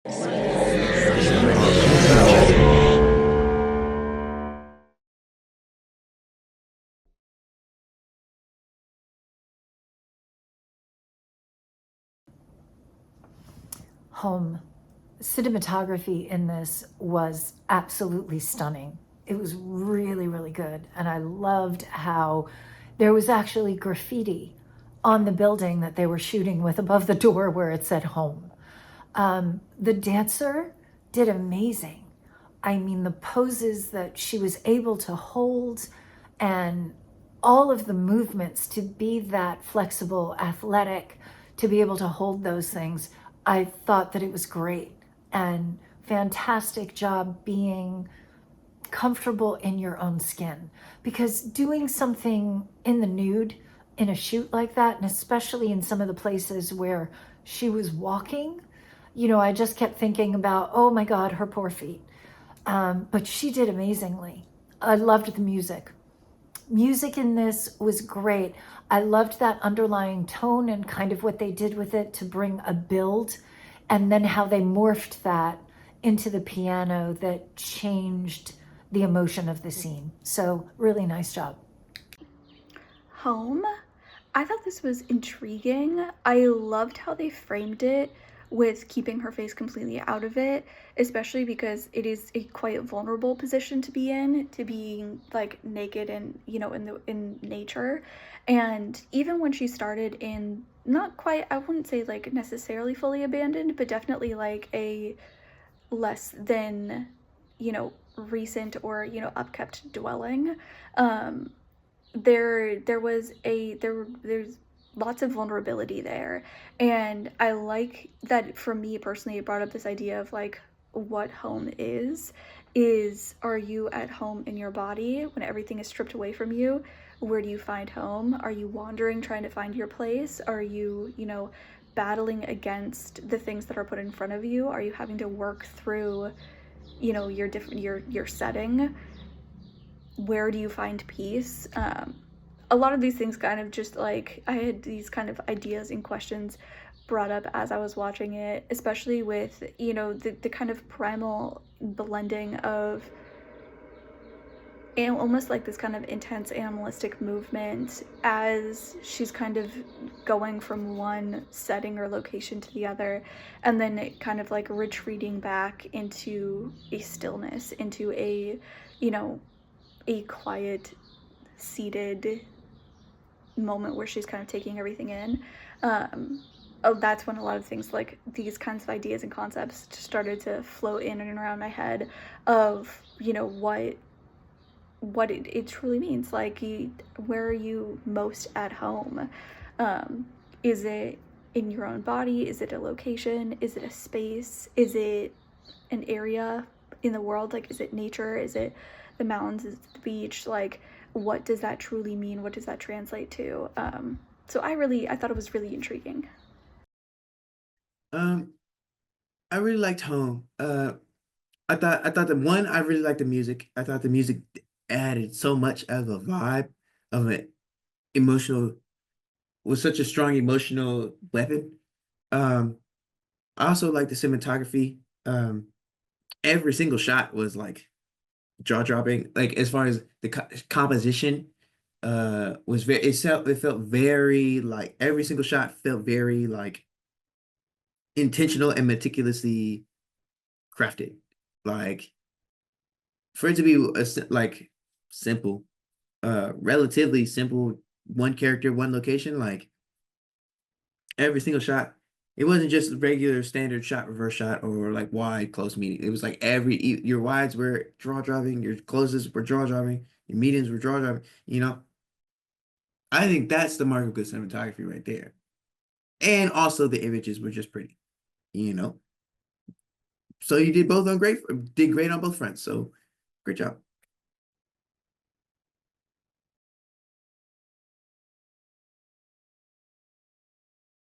Home. Cinematography in this was absolutely stunning. It was really, really good. And I loved how there was actually graffiti on the building that they were shooting with above the door where it said home. The dancer did amazing. I mean, the poses that she was able to hold and all of the movements to be that flexible, athletic, to be able to hold those things, I thought that it was great and fantastic job being comfortable in your own skin. Because doing something in the nude in a shoot like that, and especially in some of the places where she was walking, I just kept thinking about, oh my God, her poor feet. But she did amazingly. I loved the music. Music in this was great. I loved that underlying tone and kind of what they did with it to bring a build, and then how they morphed that into the piano that changed the emotion of the scene. So, really nice job. Home. I thought this was intriguing. I loved how they framed it with keeping her face completely out of it, especially because it is a quite vulnerable position to be in, to being like naked and, in nature. And even when she started in not quite, I wouldn't say like necessarily fully abandoned, but definitely like a less than, recent or, upkept dwelling. Um there's lots of vulnerability there, and I like that. For me personally, it brought up this idea of like what home is are you at home in your body when everything is stripped away from you? Where do you find home? Are you wandering trying to find your place? Are you, battling against the things that are put in front of you? Are you having to work through, your different your setting? Where do you find peace? A lot of these things kind of just like, I had these kind of ideas and questions brought up as I was watching it, especially with, the kind of primal blending of and almost like this kind of intense animalistic movement as she's kind of going from one setting or location to the other, and then it kind of like retreating back into a stillness, into you know, a quiet, seated moment where she's kind of taking everything in. Oh, that's when a lot of things like these kinds of ideas and concepts started to float in and around my head of, what it truly means. Like, where are you most at home? Is it in your own body? Is it a location? Is it a space? Is it an area in the world? Like, is it nature? Is it the mountains? Is it the beach? Like, what does that truly mean? What does that translate to? So I thought it was really intriguing. Um, I really liked Home. I thought the one I really liked the music. I thought the music added so much of a vibe of an emotional was such a strong emotional weapon. Um, I also like the cinematography. Every single shot was like jaw dropping. Like as far as the composition, was it felt very like every single shot felt very like intentional and meticulously crafted. Like for it to be like simple, relatively simple, one character, one location, like every single shot. It wasn't just regular standard shot, reverse shot, or like wide, close medium. It was like your wides were draw dropping, your closes were draw dropping, your mediums were draw dropping. I think that's the mark of good cinematography right there. And also the images were just pretty, you know. So you did great on both fronts. So great job.